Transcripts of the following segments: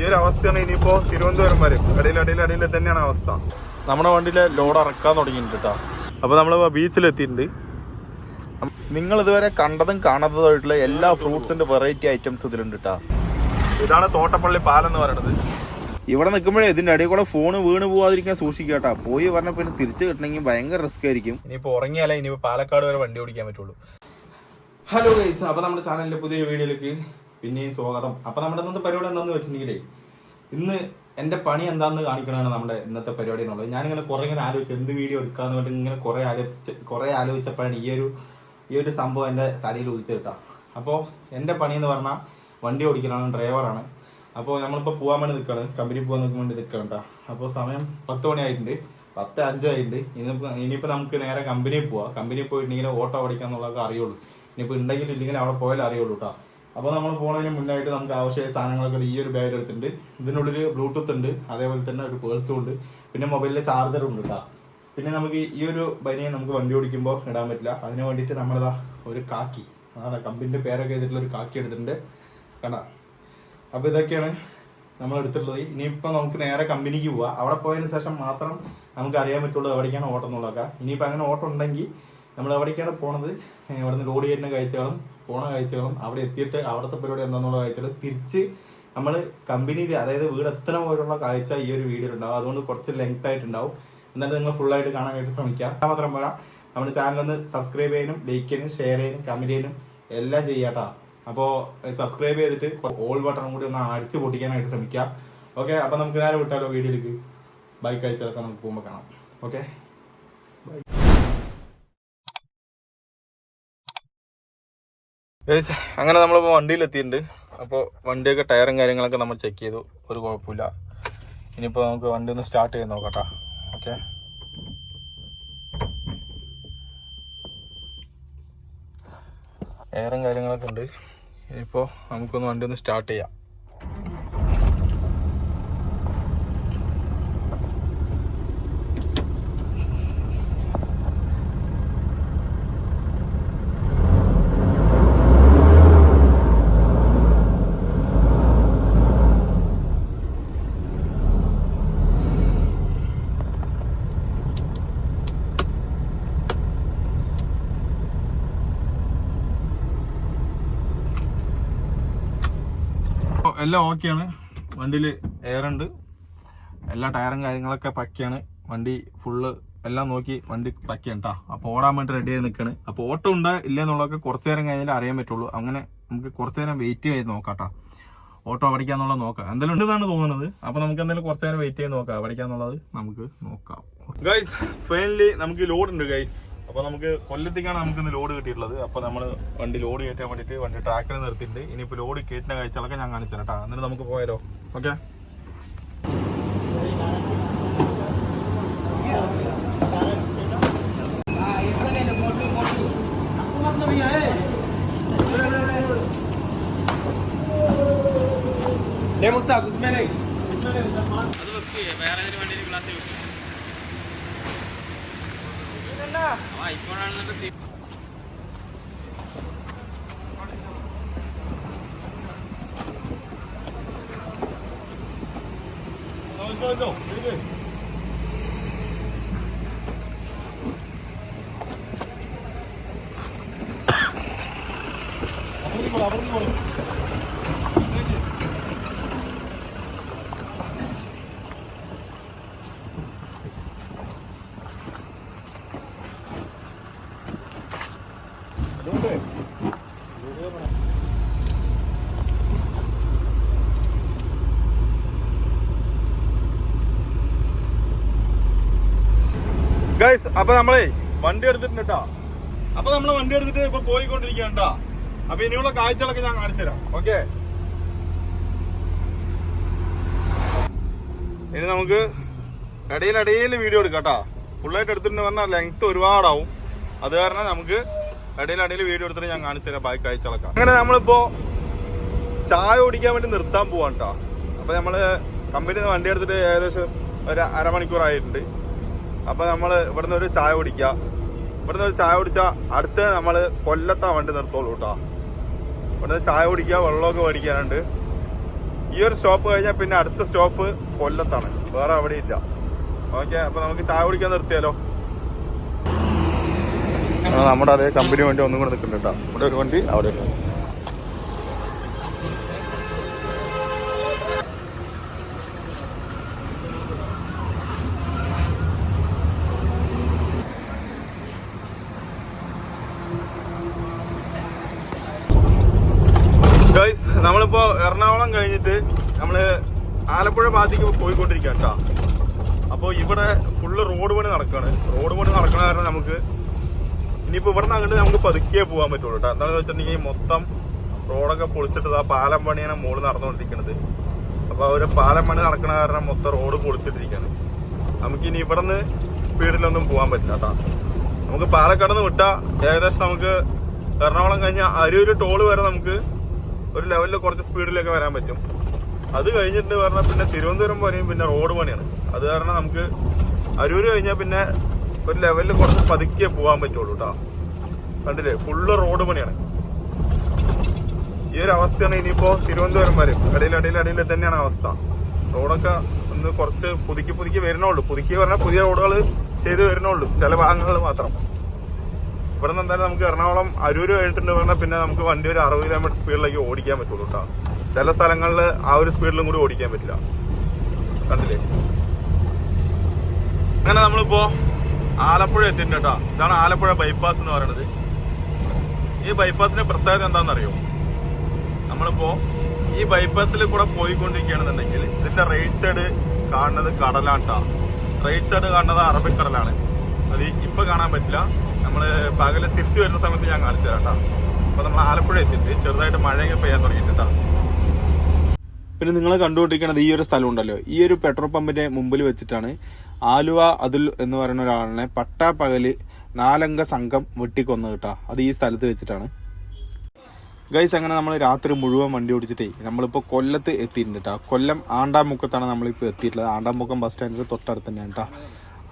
ഒരു അവസ്ഥയാണ് ഇനിയിപ്പോ തിരുവനന്തപുരം വരെ അടിയിൽ തന്നെയാണ് അവസ്ഥ. നമ്മുടെ വണ്ടിയിലെ ലോഡ് ഇറക്കാൻ തുടങ്ങിയിട്ടുണ്ട് കേട്ടോ. അപ്പോൾ നമ്മൾ ബീച്ചിലെത്തിയിട്ടുണ്ട്. നിങ്ങൾ ഇതുവരെ കണ്ടതും കാണാത്തതായിട്ടുള്ള എല്ലാ ഫ്രൂട്ട്സിന്റെ വെറൈറ്റി ഐറ്റംസ് ഇതിലുണ്ട് കേട്ടോ. ഇതാണ് തോട്ടപ്പള്ളി പാലം എന്ന് പറയുന്നത്. ഇവിടെ നിൽക്കുമ്പോഴേ ഇതിന്റെ അടിയിൽ കൂടെ ഫോണ് വീണ് പോവാതിരിക്കാൻ സൂക്ഷിക്കുക കേട്ടോ. പോയി പറഞ്ഞ പിന്നെ തിരിച്ചു കിട്ടണമെങ്കിൽ ഭയങ്കര റിസ്ക് ആയിരിക്കും. ഇനിയിപ്പോൾ ഉറങ്ങിയാലേ ഇനിയിപ്പോൾ പാലക്കാട് വരെ വണ്ടി ഓടിക്കാൻ പറ്റുള്ളൂ. ഹലോ ഗൈസ്, അപ്പോൾ നമ്മുടെ ചാനലിന്റെ പുതിയൊരു വീഡിയോയിലേക്ക് പിന്നെയും സ്വാഗതം. അപ്പോൾ നമ്മുടെ ഇന്നത്തെ പരിപാടി എന്താണെന്ന് വെച്ചിട്ടുണ്ടെങ്കിലേ, ഇന്ന് എൻ്റെ പണി എന്താണെന്ന് കാണിക്കണതാണ് നമ്മുടെ ഇന്നത്തെ പരിപാടി എന്നുള്ളത്. ഞാനിങ്ങനെ കുറേ ഇങ്ങനെ ആലോചിച്ചു എന്ത് വീഡിയോ എടുക്കാന്ന് പറഞ്ഞിട്ട് ഇങ്ങനെ കുറേ ആലോചിച്ചപ്പോഴാണ് ഈ ഒരു സംഭവം എൻ്റെ തലയിൽ ഉദിച്ചു കിട്ടാം. അപ്പോൾ എൻ്റെ പണി എന്ന് പറഞ്ഞാൽ വണ്ടി ഓടിക്കലാണ്, ഡ്രൈവറാണ്. അപ്പോൾ നമ്മളിപ്പോൾ പോകാൻ വേണ്ടി നിൽക്കുകയാണ്, കമ്പനി പോകാൻ വേണ്ടി നിൽക്കണം കേട്ടോ. അപ്പോൾ സമയം 10 മണിയായിട്ടുണ്ട്, 10:05 ആയിട്ടുണ്ട്. ഇനിയിപ്പോൾ നമുക്ക് നേരെ കമ്പനിയിൽ പോവാം. കമ്പനിയിൽ പോയിട്ടുണ്ടെങ്കിൽ ഓട്ടോ ഓടിക്കാന്നുള്ളതൊക്കെ അറിയുള്ളൂ. ഇനിയിപ്പോൾ ഉണ്ടെങ്കിൽ ഇല്ലെങ്കിൽ അവിടെ പോയാലും അറിയുള്ളൂ കേട്ടോ. അപ്പോൾ നമ്മൾ പോകുന്നതിന് മുന്നായിട്ട് നമുക്ക് ആവശ്യമായ സാധനങ്ങളൊക്കെ ഈ ഒരു ബാഗ് എടുത്തിട്ടുണ്ട്. ഇതിനുള്ളിൽ ബ്ലൂടൂത്ത് ഉണ്ട്, അതേപോലെ തന്നെ ഒരു പേഴ്സും ഉണ്ട്, പിന്നെ മൊബൈലിലെ ചാർജറും ഉണ്ട് കേട്ടോ. പിന്നെ നമുക്ക് ഈ ഒരു ബനിയെ നമുക്ക് വണ്ടി ഓടിക്കുമ്പോൾ ഇടാൻ പറ്റില്ല. അതിന് വേണ്ടിയിട്ട് നമ്മളിതാ ഒരു കാക്കി, അതാണ് കമ്പനിൻ്റെ പേരൊക്കെ ചെയ്തിട്ടുള്ള ഒരു കാക്കി എടുത്തിട്ടുണ്ട് കണ്ട. അപ്പോൾ ഇതൊക്കെയാണ് നമ്മൾ എടുത്തിട്ടുള്ളത്. ഇനിയിപ്പോൾ നമുക്ക് നേരെ കമ്പനിക്ക് പോവാം. അവിടെ പോയതിന് ശേഷം മാത്രം നമുക്ക് അറിയാൻ പറ്റുള്ളൂ എവിടേക്കാണ് ഓട്ടം എന്നുള്ളതൊക്കെ. ഇനിയിപ്പോൾ അങ്ങനെ ഓട്ടം ഉണ്ടെങ്കിൽ നമ്മൾ എവിടേക്കാണ് പോണത്, ഇവിടെ നിന്ന് ലോഡ് ചെയ്യുന്ന കാഴ്ചകളും പോണ കാഴ്ചകളും അവിടെ എത്തിയിട്ട് അവിടുത്തെ പരിപാടി എന്താണെന്നുള്ള കാഴ്ചകൾ തിരിച്ച് നമ്മൾ കമ്പനിയിൽ, അതായത് വീട് എത്തണ പോലുള്ള കാഴ്ച ഈ ഒരു വീഡിയോയിൽ ഉണ്ടാവും. അതുകൊണ്ട് കുറച്ച് ലെങ്ത് ആയിട്ടുണ്ടാവും. എന്നിട്ട് നിങ്ങൾ ഫുള്ളായിട്ട് കാണാനായിട്ട് ശ്രമിക്കുക. മാത്രം പോരാ, നമ്മുടെ ചാനലൊന്ന് സബ്സ്ക്രൈബ് ചെയ്യാനും ലൈക്ക് ചെയ്യാനും ഷെയർ ചെയ്യാനും കമൻറ്റ് ചെയ്യാനും എല്ലാം ചെയ്യാട്ടോ. അപ്പോൾ സബ്സ്ക്രൈബ് ചെയ്തിട്ട് ഓൾ ബട്ടൺ കൂടി ഒന്ന് അടിച്ച് പൊട്ടിക്കാനായിട്ട് ശ്രമിക്കുക. ഓക്കെ, അപ്പോൾ നമുക്ക് നേരെ വിട്ടാലോ വീഡിയോയിലേക്ക്. ബൈക്ക് കാഴ്ചകളൊക്കെ നമുക്ക് പോകുമ്പോൾ കാണാം. ഓക്കെ, അങ്ങനെ നമ്മളിപ്പോൾ വണ്ടിയിലെത്തിയിട്ടുണ്ട്. അപ്പോൾ വണ്ടിയൊക്കെ ടയറും കാര്യങ്ങളൊക്കെ നമ്മൾ ചെക്ക് ചെയ്തു, ഒരു കുഴപ്പമില്ല. ഇനിയിപ്പോൾ നമുക്ക് വണ്ടി ഒന്ന് സ്റ്റാർട്ട് ചെയ്ത് നോക്കട്ടോ. ഓക്കെ, എയറും കാര്യങ്ങളൊക്കെ ഉണ്ട്. ഇനിയിപ്പോൾ നമുക്കൊന്ന് വണ്ടി ഒന്ന് സ്റ്റാർട്ട് ചെയ്യാം. എല്ലാം ഓക്കെയാണ്. വണ്ടിയിൽ എയർ ഉണ്ട്, എല്ലാ ടയറും കാര്യങ്ങളൊക്കെ പക്കയാണ്. വണ്ടി ഫുള്ള് എല്ലാം നോക്കി വണ്ടി പക്കയാണ് കേട്ടോ. അപ്പോൾ ഓടാൻ വേണ്ടി റെഡി ആയി നിൽക്കുകയാണ്. അപ്പോൾ ഓട്ടം ഉണ്ടോ ഇല്ല എന്നുള്ളതൊക്കെ കുറച്ച് നേരം കഴിഞ്ഞാൽ അറിയാൻ പറ്റുള്ളൂ. അങ്ങനെ നമുക്ക് കുറച്ച് നേരം വെയിറ്റ് ചെയ്ത് നോക്കാം കേട്ടോ. ഓട്ടോ പഠിക്കാന്നുള്ളത് നോക്കാം. എന്തായാലും ഉണ്ടെന്നാണ് തോന്നുന്നത്. അപ്പോൾ നമുക്ക് എന്തായാലും കുറച്ച് നേരം വെയിറ്റ് ചെയ്ത് നോക്കാം, പഠിക്കാന്നുള്ളത് നമുക്ക് നോക്കാം. ഗൈസ്, ഫൈനലി നമുക്ക് ലോഡ് ഉണ്ട് ഗൈസ്. അപ്പോൾ നമുക്ക് കൊല്ലത്തേക്കാണ് നമുക്ക് ഇന്ന് ലോഡ് കിട്ടിയിട്ടുള്ളത്. അപ്പോൾ നമ്മൾ വണ്ടി ലോഡ് കയറ്റാൻ വേണ്ടിയിട്ട് വണ്ടി ട്രാക്കിൽ നിർത്തിയിട്ടുണ്ട്. ഇനിയിപ്പോൾ ലോഡ് കയറ്റുന്ന കാഴ്ചകളൊക്കെ ഞാൻ കാണിച്ചു തരാം കേട്ടോ. എന്നിട്ട് നമുക്ക് പോയാലോ. ഓക്കെ, ഗൈസ്, അപ്പൊ നമ്മളെ വണ്ടി എടുത്തിട്ടുണ്ട് കേട്ടോ. അപ്പൊ നമ്മള് വണ്ടി എടുത്തിട്ട് ഇപ്പൊ പോയിക്കൊണ്ടിരിക്കുകയാണ് കേട്ടോ. അപ്പൊ ഇനിയുള്ള കാഴ്ചകളൊക്കെ ഞാൻ കാണിച്ചു തരാം. ഓക്കെ, ഇനി നമുക്ക് ഇടയിൽ വീഡിയോ എടുക്കാം കേട്ടോ. ഫുള്ളായിട്ട് എടുത്തിട്ട് പറഞ്ഞാൽ ലെങ്ത് ഒരുപാടാവും. അത് കാരണം നമുക്ക് ഇടയിൽ വീഡിയോ എടുത്തിട്ട് ഞാൻ കാണിച്ചു തരാം ബാക്കി കാഴ്ചകളൊക്കെ. അങ്ങനെ നമ്മളിപ്പോ ചായ കുടിക്കാൻ വേണ്ടി നിർത്താൻ പോവാണ് കേട്ടോ. അപ്പൊ നമ്മള് കമ്പനിയിൽ നിന്ന് വണ്ടി എടുത്തിട്ട് ഏകദേശം ഒരു അരമണിക്കൂറായിട്ടുണ്ട്. അപ്പൊ നമ്മള് ഇവിടുന്ന് ഒരു ചായ കുടിക്കാം. ഇവിടുന്ന് ഒരു ചായ കുടിച്ചാൽ അടുത്ത് നമ്മള് കൊല്ലത്താ വണ്ടി നിർത്തുള്ളൂ കേട്ടോ. ഇവിടുന്ന് ചായ കുടിക്കുക, വെള്ളമൊക്കെ മേടിക്കാനുണ്ട്. ഈ ഒരു സ്റ്റോപ്പ് കഴിഞ്ഞാൽ പിന്നെ അടുത്ത സ്റ്റോപ്പ് കൊല്ലത്താണ്, വേറെ അവിടെ ഇല്ല. ഓക്കെ, അപ്പൊ നമുക്ക് ചായ കുടിക്കാൻ നിർത്തിയാലോ? നമ്മുടെ അതേ കമ്പനി വണ്ടി ഒന്നും കൂടെ നിൽക്കുന്നുണ്ട് കേട്ടോ. ഇവിടെ ഒരു വണ്ടി, അവിടെ ഒരു വണ്ടി. ഗൈസ്, നമ്മളിപ്പോ എറണാകുളം കഴിഞ്ഞിട്ട് നമ്മള് ആലപ്പുഴ ഭാഗത്തേക്ക് പോയിക്കൊണ്ടിരിക്കുക കേട്ടോ. അപ്പോൾ ഇവിടെ ഫുള്ള് റോഡ് പണി നടക്കുകയാണ്. റോഡ് പണി നടക്കണ കാരണം നമുക്ക് ഇനിയിപ്പോൾ ഇവിടെ നിന്ന് അങ്ങോട്ട് നമുക്ക് പതുക്കിയേ പോകാൻ പറ്റുള്ളൂ കേട്ടോ. എന്താണെന്ന് വെച്ചിട്ടുണ്ടെങ്കിൽ മൊത്തം റോഡൊക്കെ പൊളിച്ചിട്ട് ആ പാലം പണിയാണ് മുകളിൽ നടന്നുകൊണ്ടിരിക്കുന്നത്. അപ്പോൾ ഒരു പാലം പണി നടക്കണ കാരണം മൊത്തം റോഡ് പൊളിച്ചിട്ടിരിക്കുകയാണ്. നമുക്കിനി ഇവിടെ നിന്ന് സ്പീഡിലൊന്നും പോകാൻ പറ്റില്ല കേട്ടോ. നമുക്ക് പാലക്കാട് നിന്ന് വിട്ടാൽ ഏകദേശം നമുക്ക് എറണാകുളം കഴിഞ്ഞാൽ അരൂര് ടോള് വരെ നമുക്ക് ഒരു ലെവലിൽ കുറച്ച് സ്പീഡിലൊക്കെ വരാൻ പറ്റും. അത് കഴിഞ്ഞിട്ട് പറഞ്ഞാൽ പിന്നെ തിരുവനന്തപുരം വരെയും പിന്നെ റോഡ് പണിയാണ്. അത് കാരണം നമുക്ക് അരൂര് കഴിഞ്ഞാൽ പിന്നെ ഒരു ലെവലിൽ കുറച്ച് പതുക്കിയേ പോകാൻ പറ്റുള്ളൂ കേട്ടോ. കണ്ടില്ലേ, ഫുള്ള് റോഡ് പണിയാണ്. ഈ ഒരു അവസ്ഥയാണ് ഇനിയിപ്പോ തിരുവനന്തപുരം വരെ അടിയിൽ തന്നെയാണ് അവസ്ഥ. റോഡൊക്കെ ഒന്ന് കുറച്ച് പുതുക്കി വരുന്നുള്ളൂ. പുതുക്കി പറഞ്ഞാൽ പുതിയ റോഡുകൾ ചെയ്ത് വരുന്നുള്ളൂ, ചില ഭാഗങ്ങളിൽ മാത്രം. ഇവിടെ നിന്ന് എന്തായാലും നമുക്ക് എറണാകുളം അരൂര് കഴിഞ്ഞിട്ടുണ്ട് പറഞ്ഞാൽ പിന്നെ നമുക്ക് വണ്ടി ഒരു 60 കിലോമീറ്റർ സ്പീഡിലേക്ക് ഓടിക്കാൻ പറ്റുള്ളൂ കേട്ടോ. ചില സ്ഥലങ്ങളിൽ ആ ഒരു സ്പീഡിലും കൂടി ഓടിക്കാൻ പറ്റില്ല. കണ്ടില്ലേ, അങ്ങനെ നമ്മളിപ്പോ ആലപ്പുഴ എത്തിയിട്ടുണ്ട് കേട്ടോ. ഇതാണ് ആലപ്പുഴ ബൈപ്പാസ് എന്ന് പറയുന്നത്. ഈ ബൈപ്പാസിന്റെ പ്രത്യേകത എന്താണെന്നറിയോ? നമ്മളിപ്പോ ഈ ബൈപ്പാസിൽ കൂടെ പോയിക്കൊണ്ടിരിക്കുകയാണെന്നുണ്ടെങ്കിൽ ഇതിന്റെ റൈറ്റ് സൈഡ് കാണുന്നത് കടലാണ് കേട്ടോ. റൈറ്റ് സൈഡ് കാണുന്നത് അറബിക്കടലാണ്. അത് ഇപ്പൊ കാണാൻ പറ്റില്ല, നമ്മള് പകല് തിരിച്ചു വരുന്ന സമയത്ത് ഞാൻ കാണിച്ചു തരാം കേട്ടോ. അപ്പൊ നമ്മൾ ആലപ്പുഴ എത്തിയിട്ട് ചെറുതായിട്ട് മഴയൊക്കെ പെയ്യാൻ തുടങ്ങിയിട്ടുണ്ടാ. പിന്നെ നിങ്ങൾ കണ്ടുകൊണ്ടിരിക്കുന്നത് ഈ ഒരു സ്ഥലം ഉണ്ടല്ലോ, ഈ ഒരു പെട്രോൾ പമ്പിന്റെ മുമ്പിൽ വെച്ചിട്ടാണ് ആലുവ അതുൽ എന്ന് പറയുന്ന ഒരാളിനെ പട്ടാപ്പകല് 4 അംഗ സംഘം വെട്ടിക്കൊന്നു കേട്ടാ. അത് ഈ സ്ഥലത്ത് വെച്ചിട്ടാണ് ഗൈസ്. അങ്ങനെ നമ്മൾ രാത്രി മുഴുവൻ വണ്ടി ഓടിച്ചിട്ടേ നമ്മളിപ്പോൾ കൊല്ലത്ത് എത്തിയിട്ടുണ്ട് കേട്ടോ. കൊല്ലം ആണ്ടാമുക്കത്താണ് നമ്മളിപ്പോൾ എത്തിയിട്ടുള്ളത്. ആണ്ടാമുക്കം ബസ് സ്റ്റാൻഡിൽ തൊട്ടടുത്ത് തന്നെയാണ് കേട്ടോ.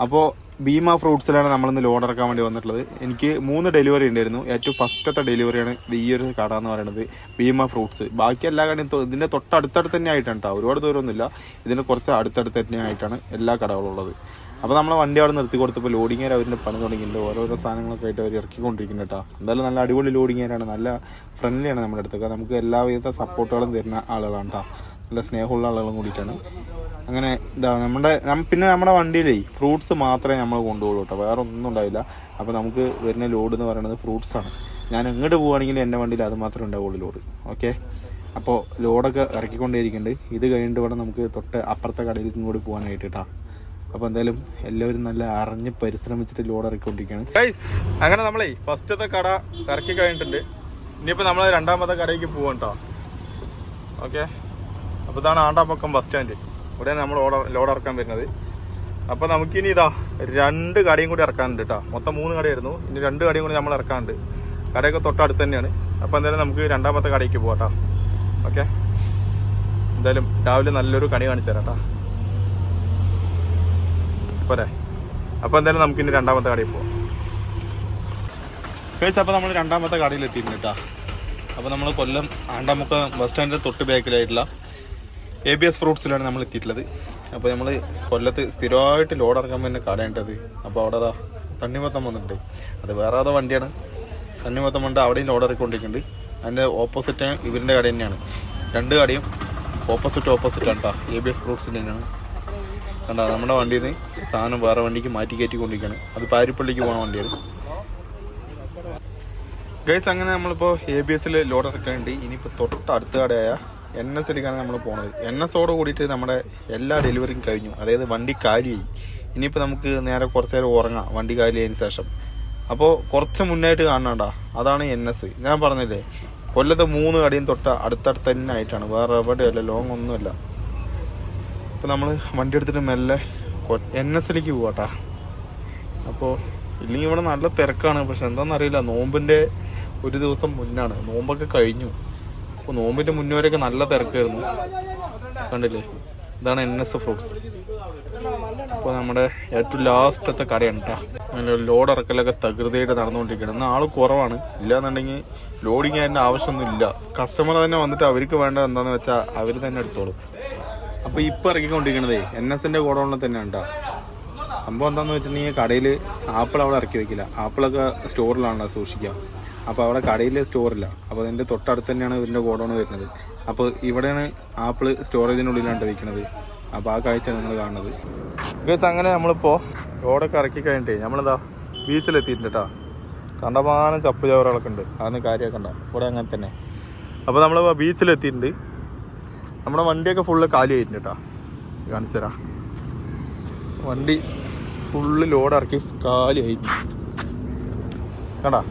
അപ്പോൾ ഭീമ ഫ്രൂട്ട്സിലാണ് നമ്മളിന്ന് ലോഡ് ഇറക്കാൻ വേണ്ടി വന്നിട്ടുള്ളത്. എനിക്ക് 3 ഡെലിവറി ഉണ്ടായിരുന്നു. ഏറ്റവും ഫസ്റ്റത്തെ ഡെലിവറിയാണ് ഈ ഒരു കട എന്ന് പറയുന്നത്, ഭീമ ഫ്രൂട്ട്സ്. ബാക്കി എല്ലാ കടയും ഇതിൻ്റെ തൊട്ടടുത്തടുത്ത് തന്നെ ആയിട്ടാണ് കേട്ടോ. ഒരുപാട് ദൂരമൊന്നുമില്ല, ഇതിൻ്റെ കുറച്ച് അടുത്തടുത്ത് തന്നെ ആയിട്ടാണ് എല്ലാ കടകളും ഉള്ളത്. അപ്പോൾ നമ്മൾ വണ്ടി അവിടെ നിർത്തി കൊടുത്തപ്പോൾ ലോഡിങ്ങേർ അവരുടെ പണി തുടങ്ങിയിട്ടുണ്ട്. ഓരോരോ സാധനങ്ങളൊക്കെ ആയിട്ട് അവർ ഇറക്കിക്കൊണ്ടിരിക്കുന്നു കേട്ടോ. എന്തായാലും നല്ല അടിപൊളി ലോഡിങ്ങേരാണ്, നല്ല ഫ്രണ്ട്ലിയാണ് നമ്മുടെ അടുത്തൊക്കെ. നമുക്ക് എല്ലാവിധ സപ്പോർട്ടുകളും തരുന്ന ആളുകളാണ് കേട്ടോ. നല്ല സ്നേഹമുള്ള ആളുകളും കൂടിയിട്ടാണ്. അങ്ങനെ ഇതാ പിന്നെ നമ്മുടെ വണ്ടിയിലേ ഫ്രൂട്ട്സ് മാത്രമേ നമ്മൾ കൊണ്ടുപോകുള്ളൂ കേട്ടോ, വേറെ ഒന്നും ഉണ്ടാവില്ല. അപ്പോൾ നമുക്ക് വരുന്ന ലോഡ് എന്ന് പറയുന്നത് ഫ്രൂട്ട്സാണ്. ഞാൻ എങ്ങോട്ട് പോവുകയാണെങ്കിൽ എൻ്റെ വണ്ടിയിൽ അത് മാത്രമേ ഉണ്ടാവുള്ളൂ ലോഡ്. ഓക്കെ, അപ്പോൾ ലോഡൊക്കെ ഇറക്കിക്കൊണ്ടേയിരിക്കുന്നുണ്ട്. ഇത് കഴിഞ്ഞിട്ട് വേണം നമുക്ക് തൊട്ട് അപ്പുറത്തെ കടയിലേക്കും കൂടി പോകാനായിട്ട് കേട്ടോ. അപ്പോൾ എന്തായാലും എല്ലാവരും നല്ല അറിഞ്ഞ് പരിശ്രമിച്ചിട്ട് ലോഡ് ഇറക്കിക്കൊണ്ടിരിക്കുകയാണ്. അങ്ങനെ നമ്മളേ ഫസ്റ്റത്തെ കട ഇറക്കി കഴിഞ്ഞിട്ടുണ്ട്. ഇനിയിപ്പോൾ നമ്മൾ രണ്ടാമത്തെ കടയിലേക്ക് പോകാം കേട്ടോ. ഓക്കെ, അപ്പോൾ ഇതാണ് ആണ്ടാമുക്കം ബസ് സ്റ്റാൻഡ്. ഇവിടെയാണ് നമ്മൾ ലോഡ് ഇറക്കാൻ വരുന്നത്. അപ്പോൾ നമുക്കിനി ഇതാ 2 കടയും കൂടി ഇറക്കാനുണ്ട് കേട്ടോ. മൊത്തം 3 കടയായിരുന്നു, ഇനി 2 കടയും കൂടി നമ്മൾ ഇറക്കാനുണ്ട്. കടയൊക്കെ തൊട്ടടുത്ത് തന്നെയാണ്. അപ്പോൾ എന്തായാലും നമുക്ക് രണ്ടാമത്തെ കടയ്ക്ക് പോകാം കേട്ടോ. ഓക്കെ, എന്തായാലും രാവിലെ നല്ലൊരു കണി കാണിച്ചു തരാം കേട്ടോ. പോരെ, അപ്പോൾ എന്തായാലും നമുക്കിനി രണ്ടാമത്തെ കടയിൽ പോവാം. അപ്പോൾ നമ്മൾ രണ്ടാമത്തെ കടയിൽ എത്തിയിട്ടുണ്ട് കേട്ടോ. അപ്പോൾ നമ്മൾ കൊല്ലം ആണ്ടാമുക്കം ബസ് സ്റ്റാൻഡിൻ്റെ തൊട്ട് ബാക്കിലായിട്ടുള്ള ABS ഫ്രൂട്ട്സിലാണ് നമ്മൾ എത്തിയിട്ടുള്ളത്. അപ്പോൾ നമ്മൾ കൊല്ലത്ത് സ്ഥിരമായിട്ട് ലോഡ് ഇറക്കാൻ വേണ്ടി കടയേണ്ടത്. അപ്പോൾ അവിടെ അതാ തണ്ണിമത്തം വന്നിട്ടുണ്ട്. അത് വേറെ ഏതോ വണ്ടിയാണ്. തണ്ണിമത്തം വണ്ടി അവിടെയും ലോഡ് ഇറക്കിക്കൊണ്ടിരിക്കുന്നുണ്ട്. അതിൻ്റെ ഓപ്പോസിറ്റ് ഇവരുടെ കട തന്നെയാണ്. 2 കടയും ഓപ്പോസിറ്റാണ് കേട്ടോ. ABS ഫ്രൂട്ട്സിൻ്റെ തന്നെയാണ്. കണ്ടോ, നമ്മുടെ വണ്ടിയിൽ നിന്ന് സാധനം വേറെ വണ്ടിക്ക് മാറ്റി കയറ്റിക്കൊണ്ടിരിക്കുകയാണ്. അത് പാരിപ്പള്ളിക്ക് പോകുന്ന വണ്ടിയാണ് ഗൈസ്. അങ്ങനെ നമ്മളിപ്പോൾ ABSൽ ലോഡ് ഇറക്കാനുണ്ട്. ഇനിയിപ്പോൾ തൊട്ടടുത്ത കടയായ NSലേക്കാണ് നമ്മൾ പോണത്. NSോട് കൂടിയിട്ട് നമ്മുടെ എല്ലാ ഡെലിവറിയും കഴിഞ്ഞു. അതായത് വണ്ടി കാലിയായി. ഇനിയിപ്പോൾ നമുക്ക് നേരെ കുറച്ച് നേരം ഉറങ്ങാം വണ്ടി കാലിയായതിന് ശേഷം. അപ്പോൾ കുറച്ച് മുന്നായിട്ട് കാണണ്ട, അതാണ് NS. ഞാൻ പറഞ്ഞില്ലേ, കൊല്ലത്തെ 3 കടയും തൊട്ട് അടുത്തടുത്ത് തന്നെ ആയിട്ടാണ്, വേറെ എവിടെയല്ല, ലോങ് ഒന്നുമില്ല. ഇപ്പോൾ നമ്മൾ വണ്ടി എടുത്തിട്ട് മെല്ലെ NSലേക്ക് പോവാട്ടാ. അപ്പോൾ ഇല്ലെങ്കിൽ ഇവിടെ നല്ല തിരക്കാണ്. പക്ഷെ എന്താണെന്നറിയില്ല, നോമ്പിൻ്റെ ഒരു ദിവസം മുന്നാണ്, നോമ്പൊക്കെ കഴിഞ്ഞു. അപ്പോൾ നോമ്പിൻ്റെ മുന്നേ വരെയൊക്കെ നല്ല തിരക്കായിരുന്നു. കണ്ടില്ലേ, ഇതാണ് NS ഫ്രൂട്ട്സ്. അപ്പോൾ നമ്മുടെ ഏറ്റവും ലാസ്റ്റത്തെ കടയാണ് കേട്ടോ. അങ്ങനെ ലോഡ് ഇറക്കലൊക്കെ തകൃതിയായിട്ട് നടന്നുകൊണ്ടിരിക്കുകയാണ്. ഇന്ന് ആൾ കുറവാണ്. ഇല്ലാന്നുണ്ടെങ്കിൽ ലോഡിങ് അതിൻ്റെ ആവശ്യമൊന്നുമില്ല. കസ്റ്റമർ തന്നെ വന്നിട്ട് അവർക്ക് വേണ്ടത് എന്താണെന്ന് വെച്ചാൽ അവർ തന്നെ എടുത്തോളും. അപ്പോൾ ഇപ്പോൾ ഇറക്കിക്കൊണ്ടിരിക്കണതേ NSൻ്റെ ഗോഡൗണിൽ തന്നെയാണ് കേട്ടോ. സംഭവം എന്താണെന്ന് വെച്ചിട്ടുണ്ടെങ്കിൽ കടയിൽ ആപ്പിൾ അവിടെ ഇറക്കി വെക്കില്ല. ആപ്പിളൊക്കെ സ്റ്റോറിലാണല്ലോ സൂക്ഷിക്കുക. അപ്പോൾ അവിടെ കടയിൽ സ്റ്റോറില്ല. അപ്പോൾ അതിൻ്റെ തൊട്ടടുത്ത് തന്നെയാണ് ഇവരുടെ ഗോഡൗൺ വരുന്നത്. അപ്പോൾ ഇവിടെയാണ് ആപ്പിൾ സ്റ്റോറേജിനുള്ളിലാണ് വയ്ക്കുന്നത്. അപ്പോൾ ആ കാഴ്ചയാണ് നിങ്ങൾ കാണുന്നത്. ഗൈസ്, അങ്ങനെ നമ്മളിപ്പോൾ റോഡൊക്കെ ഇറക്കി കഴിഞ്ഞിട്ട് നമ്മളിതാ ബീച്ചിലെത്തിയിട്ടുണ്ട് കേട്ടോ. കണ്ടമാനം ചപ്പ് ചവറുകളൊക്കെ ഉണ്ട്. അതൊന്നും കാര്യമാക്കണ്ട, ഇവിടെ അങ്ങനെ തന്നെ. അപ്പോൾ നമ്മൾ ബീച്ചിലെത്തിയിട്ടുണ്ട്. നമ്മുടെ വണ്ടിയൊക്കെ ഫുള്ള് കാലി ആയിട്ടുണ്ട് കേട്ടോ. കാണിച്ചു തരാം. വണ്ടി ഫുള്ള് ലോഡ് ഇറക്കി കാലി ആയിട്ടുണ്ട്. കണ്ടാ,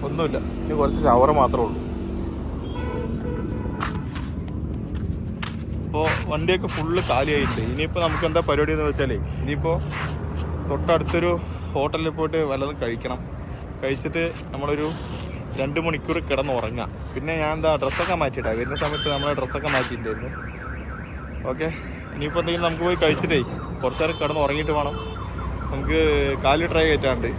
ഒന്നുമില്ല. ഇനി കുറച്ച് ചവറ് മാത്രമേ ഉള്ളൂ. അപ്പോൾ വണ്ടിയൊക്കെ ഫുള്ള് കാലിയായിട്ടുണ്ട്. ഇനിയിപ്പോൾ നമുക്ക് എന്താ പരിപാടി എന്ന് വെച്ചാൽ ഇനിയിപ്പോൾ തൊട്ടടുത്തൊരു ഹോട്ടലിൽ പോയിട്ട് വല്ലതും കഴിക്കണം. കഴിച്ചിട്ട് നമ്മളൊരു 2 മണിക്കൂർ കിടന്ന് ഉറങ്ങാം. പിന്നെ ഞാൻ എന്താ ഡ്രസ്സൊക്കെ മാറ്റിയിട്ടാണ് വരുന്ന സമയത്ത് നമ്മളെ ഡ്രസ്സൊക്കെ മാറ്റിയിട്ടുണ്ടായിരുന്നു. ഓക്കെ, ഇനിയിപ്പോൾ എന്തെങ്കിലും നമുക്ക് പോയി കഴിച്ചിട്ടേ കുറച്ച് നേരം കിടന്ന് ഉറങ്ങിയിട്ട് വേണം. നമുക്ക് 4 ലിറ്റർ കയറ്റാണ്ട്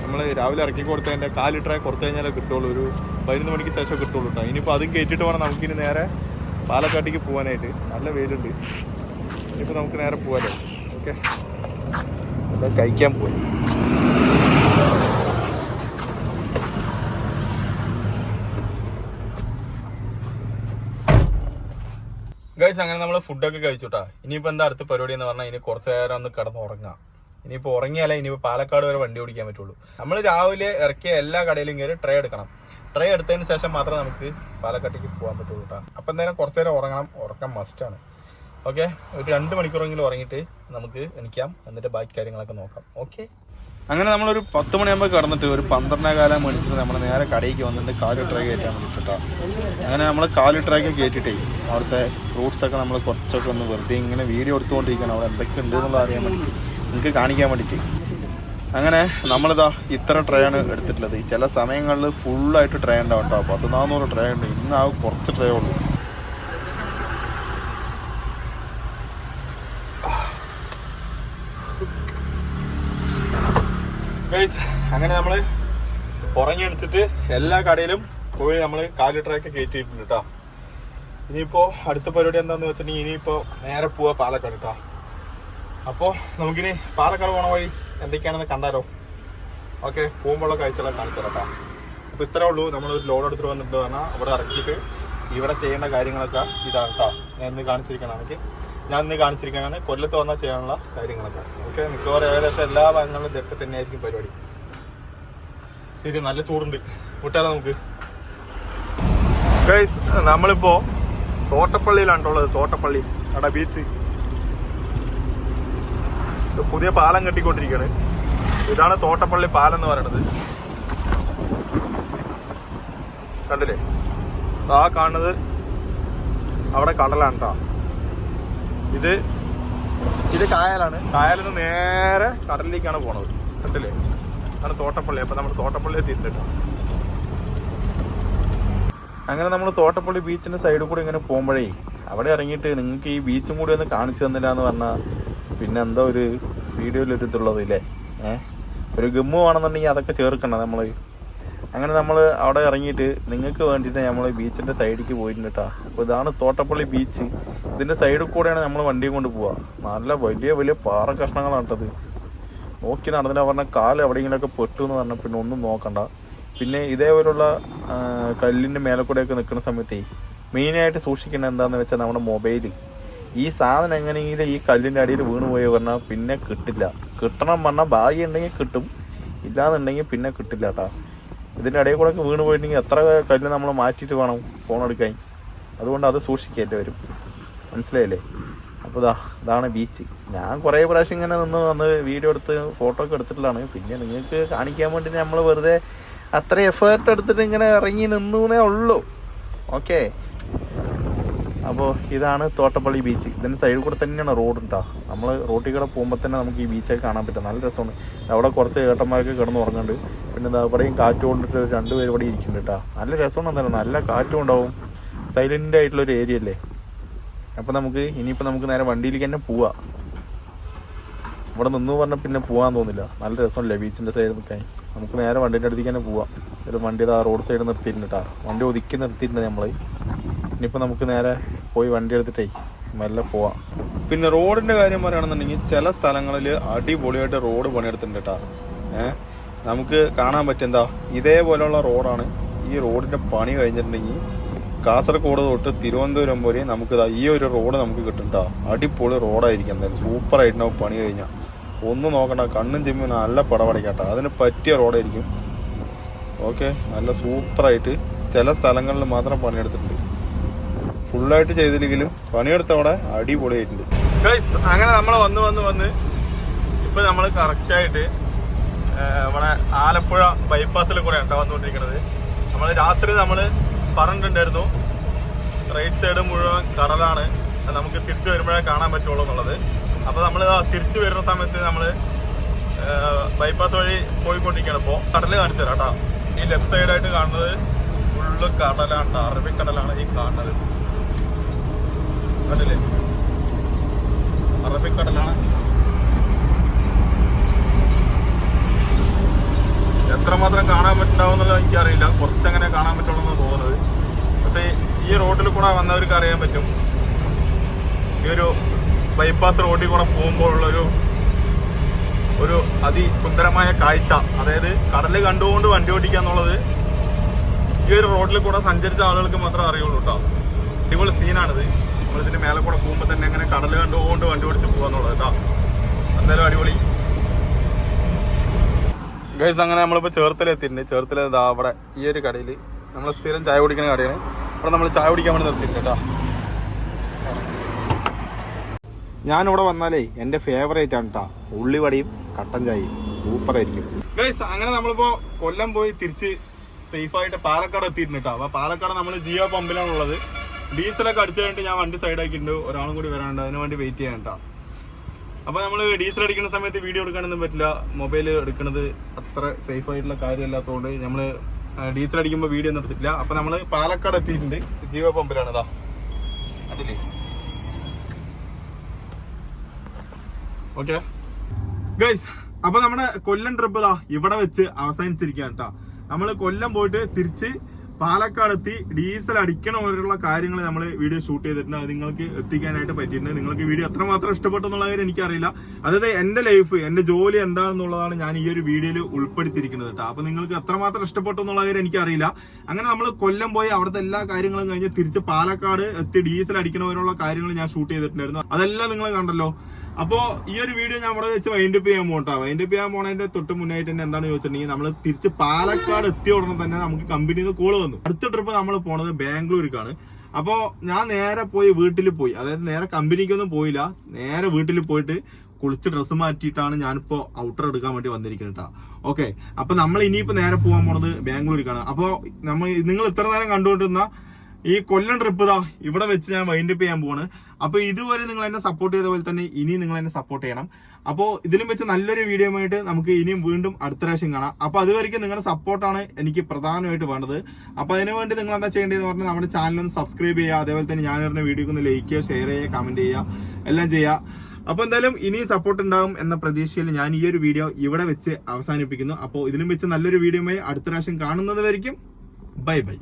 നമ്മൾ രാവിലെ ഇറക്കി കൊടുത്തതിൻ്റെ 4 ലിറ്റർ കുറച്ച് കഴിഞ്ഞാലേ കിട്ടുള്ളൂ. ഒരു 11 മണിക്ക് ശേഷം കിട്ടുള്ളൂ കേട്ടോ. ഇനിയിപ്പോൾ അതും കയറ്റിയിട്ട് വേണം നമുക്കിനി നേരെ പാലക്കാട്ടേക്ക് പോകാനായിട്ട്. നല്ല വെയിലുണ്ട്. ഇനിയിപ്പോൾ നമുക്ക് നേരെ പോകാമല്ലോ. ഓക്കെ, എല്ലാം കഴിക്കാൻ പോയി. ഗൈസ്, അങ്ങനെ നമ്മൾ ഫുഡൊക്കെ കഴിച്ചുട്ടാ. ഇനിയിപ്പോൾ എന്താ അടുത്ത പരിപാടി എന്ന് പറഞ്ഞാൽ ഇനി കുറച്ച് നേരം ഒന്ന് കിടന്ന് ഉറങ്ങാം. ഇനിയിപ്പോൾ ഉറങ്ങിയാലേ ഇനിയിപ്പോൾ പാലക്കാട് വരെ വണ്ടി ഓടിക്കാൻ പറ്റുള്ളൂ. നമ്മൾ രാവിലെ ഇറക്കിയ എല്ലാ കടയിലും കയറി ട്രേ എടുക്കണം. ട്രേ എടുത്തതിന് ശേഷം മാത്രമേ നമുക്ക് പാലക്കാട്ടേക്ക് പോകാൻ പറ്റുള്ളൂ കേട്ടോ. അപ്പം എന്തായാലും കുറച്ച് നേരം ഉറങ്ങണം. ഉറക്കം മസ്റ്റാണ്. ഓക്കെ, ഒരു 2 മണിക്കൂറെങ്കിലും ഉറങ്ങിയിട്ട് നമുക്ക് എണിക്കാം. എന്നിട്ട് ബാക്കി കാര്യങ്ങളൊക്കെ നോക്കാം. ഓക്കെ, അങ്ങനെ നമ്മളൊരു 10 മണിയാകുമ്പോൾ കിടന്നിട്ട് ഒരു 12 മണിച്ചിട്ട് നമ്മൾ നേരെ കടയിലേക്ക് വന്നിട്ട് 4 ലിറ്റർ കയറ്റാൻ വേണ്ടിയിട്ടാ. അങ്ങനെ നമ്മൾ 4 ലിറ്റർ കയറ്റിയിട്ടേ അവിടുത്തെ ഫ്രൂട്ട്സൊക്കെ നമ്മൾ കുറച്ചൊക്കെ ഒന്ന് വെറുതെ ഇങ്ങനെ വീഡിയോ എടുത്തുകൊണ്ടിരിക്കണം. അവിടെ എന്തൊക്കെ ഉണ്ട് എന്നുള്ളത് അറിയാൻ വേണ്ടിയിട്ട്, നിങ്ങൾക്ക് കാണിക്കാൻ വേണ്ടിയിട്ട്. അങ്ങനെ നമ്മളിതാ ഇത്ര ട്രേ ആണ് എടുത്തിട്ടുള്ളത്. ചില സമയങ്ങളിൽ ഫുള്ളായിട്ട് ട്രേ ഉണ്ടാവും കേട്ടോ. 1400 ട്രേ ഉണ്ട്. ഇന്ന് ആ കുറച്ച് ട്രേ ഉള്ളൂ. ഗൈസ്, അങ്ങനെ നമ്മൾ ഉറങ്ങി അടിച്ചിട്ട് എല്ലാ കടയിലും പോയി നമ്മൾ 4 ലിറ്ററൊക്കെ കയറ്റിയിട്ടുണ്ട് കേട്ടോ. ഇനിയിപ്പോൾ അടുത്ത പരിപാടി എന്താണെന്ന് വെച്ചിട്ടുണ്ടെങ്കിൽ ഇനിയിപ്പോൾ നേരെ പോവാ പാലക്കാട് കേട്ടോ. അപ്പോൾ നമുക്കിനി പാലക്കാട് പോണ വഴി എന്തൊക്കെയാണെന്ന് കണ്ടാലോ. ഓക്കെ, പോകുമ്പോഴുള്ള കാഴ്ചകളൊക്കെ കാണിച്ചു തരാം കേട്ടോ. അപ്പോൾ ഇത്രേ ഉള്ളൂ. നമ്മളൊരു ലോഡ് എടുത്തിട്ട് വന്നിട്ട് പറഞ്ഞാൽ ഇവിടെ ഇറക്കിയിട്ട് ഇവിടെ ചെയ്യേണ്ട കാര്യങ്ങളൊക്കെ ഇതാണ് കേട്ടോ. ഞാൻ ഇന്ന് കാണിച്ചിരിക്കുകയാണ് കൊല്ലത്ത് വന്നാൽ ചെയ്യാനുള്ള കാര്യങ്ങളൊക്കെ. ഓക്കെ, മിക്കവാറും ഏകദേശം എല്ലാ ഭാഗങ്ങളിലും ഇതൊക്കെ തന്നെയായിരിക്കും പരിപാടി. ശരി, നല്ല ചൂടുണ്ട്. വിട്ടാലോ നമുക്ക്. ഗൈസ്, നമ്മളിപ്പോൾ തോട്ടപ്പള്ളിയിലാണുള്ളത്. തോട്ടപ്പള്ളി അവിടെ ബീച്ച്. പുതിയ പാലം കെട്ടിക്കൊണ്ടിരിക്കുകയാണ്. ഇതാണ് തോട്ടപ്പള്ളി പാലം എന്ന് പറയുന്നത്. കണ്ടില്ലേ? ആ കാണുന്നത് അവിടെ കടലാണ് കേട്ടോ. ഇത് കായലാണ്. കായലിൽ നിന്ന് നേരെ കടലിലേക്കാണ് പോണത്. കണ്ടില്ലേ? അതാണ് തോട്ടപ്പള്ളി. അപ്പം നമ്മൾ തോട്ടപ്പള്ളി എത്തിയിട്ടുണ്ട്. അങ്ങനെ നമ്മൾ തോട്ടപ്പള്ളി ബീച്ചിൻ്റെ സൈഡിൽ കൂടി ഇങ്ങനെ പോകുമ്പോഴേ അവിടെ ഇറങ്ങിയിട്ട് നിങ്ങൾക്ക് ഈ ബീച്ചും കൂടി ഒന്ന് കാണിച്ചു തന്നില്ല എന്ന് പറഞ്ഞാൽ പിന്നെ എന്താ ഒരു വീഡിയോയിലൊരു ഇതുള്ളത് ഇല്ലേ? ഒരു ഗമ്മ് വേണമെന്നുണ്ടെങ്കിൽ അതൊക്കെ ചേർക്കണം നമ്മൾ. അങ്ങനെ നമ്മൾ അവിടെ ഇറങ്ങിയിട്ട് നിങ്ങൾക്ക് വേണ്ടിയിട്ട് നമ്മൾ ബീച്ചിൻ്റെ സൈഡിലേക്ക് പോയിട്ടുണ്ട് കേട്ടോ. അപ്പോൾ ഇതാണ് തോട്ടപ്പള്ളി ബീച്ച്. ഇതിൻ്റെ സൈഡിൽ കൂടെയാണ് നമ്മൾ വണ്ടിയും കൊണ്ട് പോവുക. നല്ല വലിയ വലിയ പാറ കഷ്ണങ്ങളാണ് കേട്ടത്. നോക്കി നടന്നില്ല പറഞ്ഞാൽ കാല് എവിടെയെങ്കിലുമൊക്കെ പെട്ടു എന്ന് പറഞ്ഞാൽ പിന്നെ ഒന്നും നോക്കണ്ട. പിന്നെ ഇതേപോലുള്ള കല്ലിൻ്റെ മേലെ കൂടെയൊക്കെ നിൽക്കുന്ന സമയത്തേ മെയിനായിട്ട് സൂക്ഷിക്കേണ്ടത് എന്താണെന്ന് വെച്ചാൽ നമ്മുടെ മൊബൈൽ. ഈ സാധനം എങ്ങനെയെങ്കിലും ഈ കല്ലിൻ്റെ അടിയിൽ വീണ് പോയി പറഞ്ഞാൽ പിന്നെ കിട്ടില്ല. കിട്ടണം പറഞ്ഞാൽ ഭാഗ്യം ഉണ്ടെങ്കിൽ കിട്ടും, ഇല്ലാന്നുണ്ടെങ്കിൽ പിന്നെ കിട്ടില്ല കേട്ടോ. ഇതിൻ്റെ ഇടയിൽ കൂടെ ഒക്കെ വീണ് പോയിട്ടുണ്ടെങ്കിൽ എത്ര കല്ല് നമ്മൾ മാറ്റിയിട്ട് വേണം ഫോൺ എടുക്കാൻ. അതുകൊണ്ട് അത് സൂക്ഷിക്കേണ്ടി വരും. മനസ്സിലായില്ലേ? അപ്പോൾ ഇതാണ് ബീച്ച്. ഞാൻ കുറേ പ്രാവശ്യം ഇങ്ങനെ വന്ന് വീഡിയോ എടുത്ത് ഫോട്ടോ ഒക്കെ എടുത്തിട്ടുള്ളതാണ്. പിന്നെ നിങ്ങൾക്ക് കാണിക്കാൻ വേണ്ടി നമ്മൾ വെറുതെ അത്ര എഫേർട്ട് എടുത്തിട്ട് ഇങ്ങനെ ഇറങ്ങി നിന്നേ ഉള്ളൂ. ഓക്കെ, അപ്പോൾ ഇതാണ് തോട്ടപ്പള്ളി ബീച്ച്. ഇതിൻ്റെ സൈഡിൽ കൂടെ തന്നെയാണ് റോഡ് കേട്ടോ. നമ്മൾ റോട്ടിൽ കൂടെ പോകുമ്പോൾ തന്നെ നമുക്ക് ഈ ബീച്ചൊക്കെ കാണാൻ പറ്റും. നല്ല രസമാണ്. അവിടെ കുറച്ച് ഏട്ടന്മാരൊക്കെ കിടന്ന് ഉറങ്ങുന്നുണ്ട്. പിന്നെ അവിടെയും കാറ്റ് കൊണ്ടിട്ട് 2 പേര് ഇവിടെ ഇരിക്കുന്നുണ്ട് കേട്ടോ. നല്ല രസമാണ്. എന്തായാലും നല്ല കാറ്റും ഉണ്ടാവും. സൈലൻ്റ് ആയിട്ടുള്ളൊരു ഏരിയ അല്ലേ. അപ്പോൾ ഇനിയിപ്പോൾ നമുക്ക് നേരെ വണ്ടിയിലേക്ക് തന്നെ പോവാം. ഇവിടെ നിന്ന് പറഞ്ഞാൽ പിന്നെ പോകാൻ തോന്നില്ല. നല്ല രസമല്ലേ ബീച്ചിൻ്റെ സൈഡിൽ നിൽക്കാൻ. നമുക്ക് നേരെ വണ്ടീൻ്റെ അടുത്തേക്ക് തന്നെ പോവാം. ഒരു വണ്ടി റോഡ് സൈഡ് നിർത്തിയിട്ടുണ്ട് കേട്ടോ. വണ്ടി ഒതുക്കി നിർത്തിയിട്ടുണ്ട് നമ്മൾ. ഇനിയിപ്പോൾ നമുക്ക് നേരെ പോയി വണ്ടി എടുത്തിട്ടേ മെല്ലെ പോവാം. പിന്നെ റോഡിൻ്റെ കാര്യം പറയുകയാണെന്നുണ്ടെങ്കിൽ ചില സ്ഥലങ്ങളിൽ അടിപൊളിയായിട്ട് റോഡ് പണിയെടുത്തിട്ടുണ്ട് കേട്ടോ. നമുക്ക് കാണാൻ പറ്റും ഇതേപോലെയുള്ള റോഡാണ്. ഈ റോഡിൻ്റെ പണി കഴിഞ്ഞിട്ടുണ്ടെങ്കിൽ കാസർഗോഡ് തൊട്ട് തിരുവനന്തപുരം വരെ നമുക്ക് ഈ ഒരു റോഡ് നമുക്ക് കിട്ടും കേട്ടോ. അടിപൊളി റോഡായിരിക്കും. എന്തായാലും സൂപ്പറായിട്ടുണ്ടാവും പണി കഴിഞ്ഞാൽ. ഒന്നും നോക്കണ്ട, കണ്ണും ചെമ്മി നല്ല പടപടയ്ക്കാട്ടോ. അതിന് പറ്റിയ റോഡായിരിക്കും. ഓക്കെ, നല്ല സൂപ്പറായിട്ട് ചില സ്ഥലങ്ങളിൽ മാത്രം പണിയെടുത്തിട്ടുണ്ട്. ഫുള്ളായിട്ട് ചെയ്തില്ലെങ്കിലും പണിയെടുത്തവിടെ അടിപൊളിയായിട്ടുണ്ട്. അങ്ങനെ നമ്മൾ വന്ന് ഇപ്പം നമ്മൾ കറക്റ്റായിട്ട് നമ്മുടെ ആലപ്പുഴ ബൈപ്പാസിൽ കൂടെ കേട്ടോ വന്നുകൊണ്ടിരിക്കുന്നത്. നമ്മൾ രാത്രി പറഞ്ഞിട്ടുണ്ടായിരുന്നു റൈറ്റ് സൈഡ് മുഴുവൻ കടലാണ്, നമുക്ക് തിരിച്ചു വരുമ്പോഴേ കാണാൻ പറ്റുള്ളൂ എന്നുള്ളത്. അപ്പോൾ നമ്മൾ തിരിച്ചു വരുന്ന സമയത്ത് നമ്മൾ ബൈപ്പാസ് വഴി പോയിക്കൊണ്ടിരിക്കുകയാണ്. ഇപ്പോൾ കടല് കാണിച്ചു തരാം കേട്ടോ. ഈ ലെഫ്റ്റ് സൈഡായിട്ട് കാണുന്നത് ഫുള്ള് കടലാണ് കേട്ടോ. അറബിക്കടലാണ് ഈ കാണുന്നത്. കണ്ടില്ലേ, അറബിക്കടലാണ്. എത്രമാത്രം കാണാൻ പറ്റുന്നുണ്ടാവും എന്നുള്ളത് എനിക്കറിയില്ല. കുറച്ചങ്ങനെ കാണാൻ പറ്റുള്ളൂ എന്ന് തോന്നുന്നത്. പക്ഷേ ഈ റോഡിൽ കൂടെ വന്നവർക്ക് അറിയാൻ പറ്റും. ഈ ഒരു ബൈപ്പാസ് റോഡിൽ കൂടെ പോകുമ്പോഴുള്ള ഒരു അതിസുന്ദരമായ കാഴ്ച. അതായത് കടല് കണ്ടുകൊണ്ട് വണ്ടി ഓടിക്കുക എന്നുള്ളത് ഈ ഒരു റോഡിൽ കൂടെ സഞ്ചരിച്ച ആളുകൾക്ക് മാത്രമേ അറിയുള്ളൂ കേട്ടോ. അടിപൊളി സീനാണിത്. നമ്മളിതിൻ്റെ മേലെ കൂടെ പോകുമ്പോൾ തന്നെ അങ്ങനെ കടല് കണ്ടുകൊണ്ട് വണ്ടി ഓടിച്ച് പോകാന്നുള്ളത് കേട്ടോ. എന്തായാലും അടിപൊളി. ഗൈസ്, അങ്ങനെ നമ്മളിപ്പോൾ ചേർത്തലെത്തിയിട്ടുണ്ട്. ചേർത്തല അവിടെ ഈ ഒരു കടയിൽ നമ്മൾ സ്ഥിരം ചായ കുടിക്കുന്ന കടയാണ്. അവിടെ നമ്മൾ ചായ കുടിക്കാൻ വേണ്ടി നിർത്തിയിട്ടുണ്ട് കേട്ടോ. ഞാനിവിടെ വന്നാലേ എൻ്റെ ഫേവറേറ്റ് ആണ് കേട്ടോ ഉള്ളിവടയും കട്ടൻ ചായയും. സൂപ്പറായിരിക്കും. ഗൈസ്, അങ്ങനെ നമ്മളിപ്പോൾ കൊല്ലം പോയി തിരിച്ച് സേഫായിട്ട് പാലക്കാട് എത്തിയിട്ടുണ്ട് കേട്ടോ. അപ്പോൾ പാലക്കാട് നമ്മൾ ജിയോ പമ്പിലാണുള്ളത്. ഡീസലൊക്കെ അടിച്ചു കഴിഞ്ഞിട്ട് ഞാൻ വണ്ടി സൈഡാക്കിയിട്ടുണ്ട്. ഒരാളും കൂടി വരാനുണ്ട്, അതിന് വേണ്ടി വെയിറ്റ് ചെയ്യാൻ കേട്ടോ. അപ്പോൾ നമ്മൾ ഡീസൽ അടിക്കുന്ന സമയത്ത് വീഡിയോ എടുക്കാനൊന്നും പറ്റില്ല. മൊബൈൽ എടുക്കുന്നത് അത്ര സേഫ് ആയിട്ടുള്ള കാര്യമല്ലാത്തതുകൊണ്ട് നമ്മൾ ഡീസൽ അടിക്കുമ്പോൾ വീഡിയോ ഒന്നും എടുത്തിട്ടില്ല. അപ്പോൾ നമ്മൾ പാലക്കാട് എത്തിയിട്ടുണ്ട്. ജിയോ പമ്പിലാണ്. അതില്ലേ ഓക്കെ ഗൈസ്. അപ്പോൾ നമ്മുടെ കൊല്ലം ട്രിപ്പ് ഇവിടെ വെച്ച് അവസാനിച്ചിരിക്കുകയാണ് കേട്ടോ. നമ്മൾ കൊല്ലം പോയിട്ട് തിരിച്ച് പാലക്കാട് എത്തി ഡീസൽ അടിക്കണ പോലുള്ള കാര്യങ്ങൾ നമ്മൾ വീഡിയോ ഷൂട്ട് ചെയ്തിട്ടുണ്ട്. അത് നിങ്ങൾക്ക് എത്തിക്കാനായിട്ട് പറ്റിയിട്ടുണ്ട്. നിങ്ങൾക്ക് വീഡിയോ എത്രമാത്രം ഇഷ്ടപ്പെട്ടു എന്നുള്ള കാര്യം എനിക്കറിയില്ല. അതായത് എൻ്റെ ലൈഫ്, എൻ്റെ ജോലി എന്താണെന്നുള്ളതാണ് ഞാൻ ഈ ഒരു വീഡിയോയിൽ ഉൾപ്പെടുത്തിയിരിക്കുന്നത് കേട്ടോ. അപ്പോൾ നിങ്ങൾക്ക് എത്രമാത്രം ഇഷ്ടപ്പെട്ടു എന്നുള്ള കാര്യം എനിക്കറിയില്ല. അങ്ങനെ നമ്മൾ കൊല്ലം പോയി അവിടുത്തെ എല്ലാ കാര്യങ്ങളും കഴിഞ്ഞ് തിരിച്ച് പാലക്കാട് എത്തി ഡീസൽ അടിക്കണ പോലുള്ള കാര്യങ്ങൾ ഞാൻ ഷൂട്ട് ചെയ്തിട്ടുണ്ടായിരുന്നു. അതെല്ലാം നിങ്ങൾ കണ്ടല്ലോ. അപ്പോൾ ഈ ഒരു വീഡിയോ ഞാൻ ഇവിടെ വെച്ച് വൈൻഡപ്പ് ചെയ്യാൻ പോകട്ടോ. വൈൻഡപ്പ് ചെയ്യാൻ പോണതിന്റെ തൊട്ട് മുന്നായിട്ട് തന്നെ എന്താണ് ചോദിച്ചിട്ടുണ്ടെങ്കിൽ നമ്മൾ തിരിച്ച് പാലക്കാട് എത്തിയ ഉടനെ തന്നെ നമുക്ക് കമ്പനിയിൽ നിന്ന് കോള് വന്നു. അടുത്ത ട്രിപ്പ് നമ്മൾ പോണത് ബാംഗ്ലൂർക്കാണ്. അപ്പോൾ ഞാൻ നേരെ പോയി വീട്ടിൽ പോയി, അതായത് നേരെ കമ്പനിക്കൊന്നും പോയില്ല. നേരെ വീട്ടിൽ പോയിട്ട് കുളിച്ച് ഡ്രസ്സ് മാറ്റിയിട്ടാണ് ഞാനിപ്പോൾ ഔട്ടർ എടുക്കാൻ വേണ്ടി വന്നിരിക്കുന്നത് കേട്ടോ. ഓക്കെ, അപ്പൊ നമ്മൾ ഇനിയിപ്പോൾ നേരെ പോകാൻ പോണത് ബാംഗ്ലൂർക്കാണ്. അപ്പോൾ നിങ്ങൾ ഇത്ര നേരം കണ്ടുകൊണ്ടിരുന്ന ഈ കൊല്ലം ട്രിപ്പ് ഇവിടെ വെച്ച് ഞാൻ വൈൻഡപ്പ് ചെയ്യാൻ പോവാണ്. അപ്പോൾ ഇതുവരെ നിങ്ങൾ എന്നെ സപ്പോർട്ട് ചെയ്ത പോലെ തന്നെ ഇനിയും നിങ്ങൾ എന്നെ സപ്പോർട്ട് ചെയ്യണം. അപ്പോൾ ഇതിലും വെച്ച് നല്ലൊരു വീഡിയോ ആയിട്ട് നമുക്ക് ഇനിയും വീണ്ടും അടുത്ത പ്രാവശ്യം കാണാം. അപ്പോൾ അതുവരെയ്ക്കും നിങ്ങളുടെ സപ്പോർട്ടാണ് എനിക്ക് പ്രധാനമായിട്ട് വേണ്ടത്. അപ്പോൾ അതിനുവേണ്ടി നിങ്ങൾ എന്താ ചെയ്യേണ്ടതെന്ന് പറഞ്ഞാൽ നമ്മുടെ ചാനലൊന്ന് സബ്സ്ക്രൈബ് ചെയ്യുക. അതേപോലെ തന്നെ ഞാൻ വരുന്ന വീഡിയോക്ക് ഒന്ന് ലൈക്ക് ചെയ്യുക, ഷെയർ ചെയ്യുക, കമന്റ് ചെയ്യുക, എല്ലാം ചെയ്യുക. അപ്പോൾ എന്തായാലും ഇനിയും സപ്പോർട്ട് ഉണ്ടാകും എന്ന പ്രതീക്ഷയിൽ ഞാൻ ഈ ഒരു വീഡിയോ ഇവിടെ വെച്ച് അവസാനിപ്പിക്കുന്നു. അപ്പോൾ ഇതിലും വെച്ച് നല്ലൊരു വീഡിയോ അടുത്ത പ്രാവശ്യം കാണുന്നത് വരെയ്ക്കും ബൈ ബൈ.